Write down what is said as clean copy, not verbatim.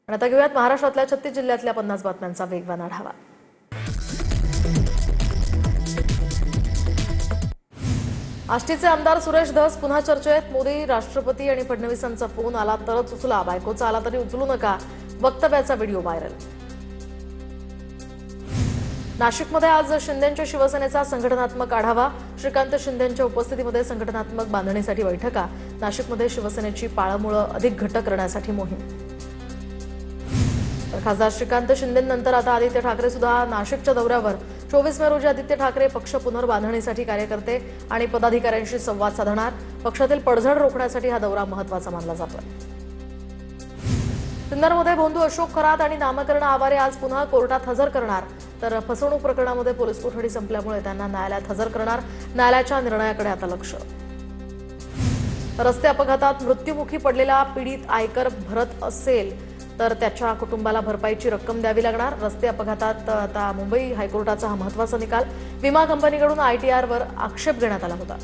आणि आता घेऊयात महाराष्ट्रातल्या 36 जिल्ह्यातल्या 50 बातम्यांचा वेगवान आढावा। आष्टीचे आमदार सुरेश धस पुन्हा चर्चेत। मोदी, राष्ट्रपती आणि फडणवीसांचा फोन आला तरच उचला, बायकोचा आला तरी उचलू नका, वक्तव्याचा व्हिडिओ व्हायरल। नाशिकमध्ये आज शिंदेंच्या शिवसेनेचा संघटनात्मक आढावा। श्रीकांत शिंदेंच्या उपस्थितीमध्ये संघटनात्मक बांधणीसाठी बैठका। नाशिकमध्ये शिवसेनेची पाळंमुळं अधिक घट्ट करण्यासाठी मोहीम। खासदार श्रीकांत शिंदेंनंतर आता आदित्य ठाकरे सुद्धा नाशिकच्या दौऱ्यावर। 24 मे रोजी आदित्य ठाकरे पक्ष पुनर्बांधणीसाठी कार्यकर्ते आणि पदाधिकाऱ्यांशी संवाद साधणार। पक्षातील पडझड रोखण्यासाठी हा दौरा महत्त्वाचा मानला जातोय। सिन्नरमध्ये भोंदू अशोक खरात आणि नामकरण आवारे आज पुन्हा कोर्टात हजर करणार। तर फसवणूक प्रकरणामध्ये पोलीस कोठडी संपल्यामुळे त्यांना न्यायालयात हजर करणार। न्यायालयाच्या निर्णयाकडे आता लक्ष। रस्ते अपघातात मृत्युमुखी पडलेला पीडित आयकर भरत असेल तर त्याच्या कुटुंबाला भरपाईची रक्कम द्यावी लागणार। रस्ते अपघातात आता मुंबई हायकोर्टाचा हा महत्त्वाचा निकाल। विमा कंपनीकडून ITR वर आक्षेप घेण्यात आला होता।